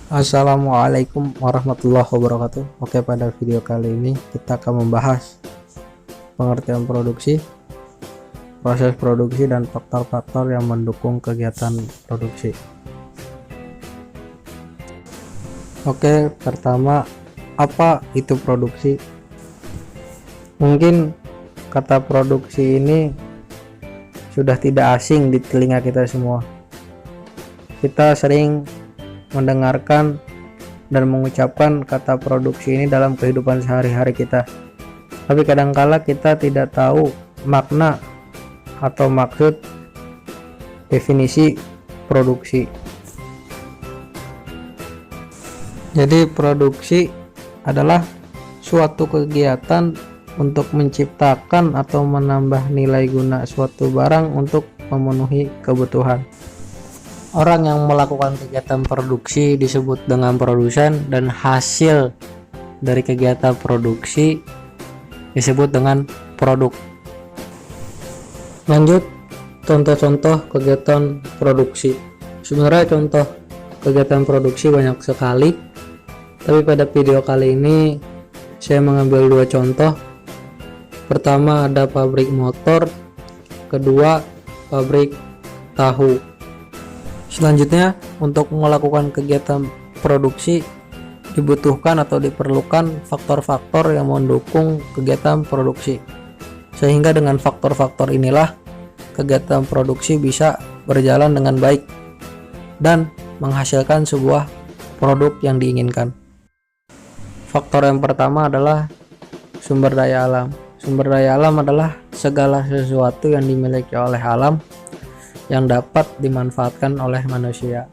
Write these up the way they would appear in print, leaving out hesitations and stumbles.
Assalamualaikum warahmatullahi wabarakatuh. Oke, pada video kali ini kita akan membahas pengertian produksi, proses produksi, dan faktor-faktor yang mendukung kegiatan produksi. Oke, pertama, apa itu produksi? Mungkin kata produksi ini sudah tidak asing di telinga kita semua. Kita sering mendengarkan dan mengucapkan kata produksi ini dalam kehidupan sehari-hari kita, tapi kadangkala kita tidak tahu makna atau maksud definisi produksi. Jadi produksi adalah suatu kegiatan untuk menciptakan atau menambah nilai guna suatu barang untuk memenuhi kebutuhan. Orang yang melakukan kegiatan produksi disebut dengan produsen, dan hasil dari kegiatan produksi disebut dengan produk. Lanjut, contoh-contoh kegiatan produksi. Sebenarnya contoh kegiatan produksi banyak sekali, tapi pada video kali ini saya mengambil dua contoh. Pertama ada pabrik motor, kedua pabrik tahu. Selanjutnya, untuk melakukan kegiatan produksi dibutuhkan atau diperlukan faktor-faktor yang mendukung kegiatan produksi. Sehingga dengan faktor-faktor inilah kegiatan produksi bisa berjalan dengan baik dan menghasilkan sebuah produk yang diinginkan. Faktor yang pertama adalah sumber daya alam. Sumber daya alam adalah segala sesuatu yang dimiliki oleh alam yang dapat dimanfaatkan oleh manusia.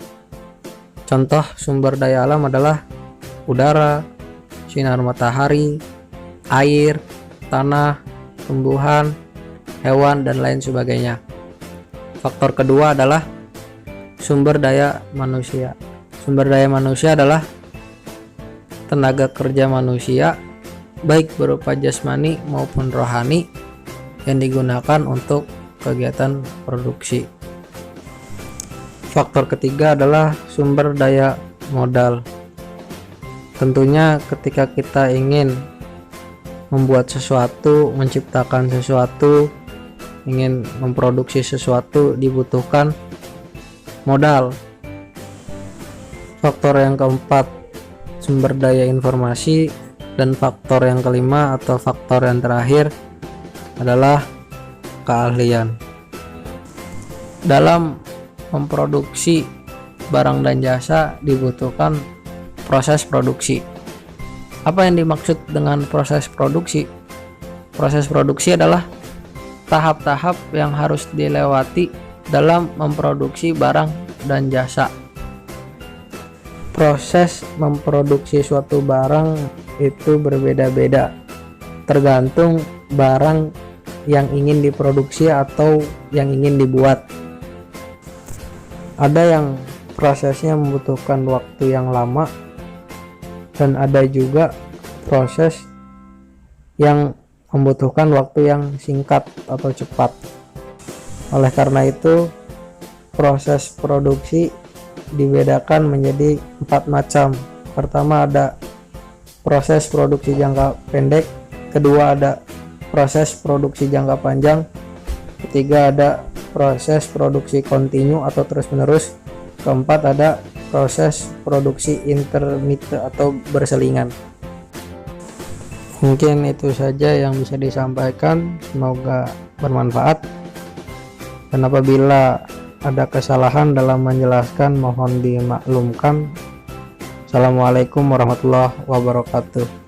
Contoh sumber daya alam adalah udara, sinar matahari, air, tanah, tumbuhan, hewan, dan lain sebagainya. Faktor kedua adalah sumber daya manusia. Sumber daya manusia adalah tenaga kerja manusia, baik berupa jasmani maupun rohani, yang digunakan untuk kegiatan produksi. Faktor ketiga adalah sumber daya modal. Tentunya ketika kita ingin membuat sesuatu, menciptakan sesuatu, ingin memproduksi sesuatu, dibutuhkan modal. Faktor yang keempat, sumber daya informasi, dan faktor yang kelima atau faktor yang terakhir adalah keahlian. Dalam memproduksi barang dan jasa dibutuhkan proses produksi. Apa yang dimaksud dengan proses produksi? Proses produksi adalah tahap-tahap yang harus dilewati dalam memproduksi barang dan jasa. Proses memproduksi suatu barang itu berbeda-beda, tergantung barang yang ingin diproduksi atau yang ingin dibuat. Ada yang prosesnya membutuhkan waktu yang lama, dan ada juga proses yang membutuhkan waktu yang singkat atau cepat. Oleh karena itu, proses produksi dibedakan menjadi 4 macam. Pertama ada proses produksi jangka pendek, kedua ada proses produksi jangka panjang, ketiga ada proses produksi kontinu atau terus-menerus, keempat ada proses produksi intermittent atau berselingan. Mungkin itu saja yang bisa disampaikan, semoga bermanfaat, dan apabila ada kesalahan dalam menjelaskan mohon dimaklumkan. Assalamualaikum warahmatullahi wabarakatuh.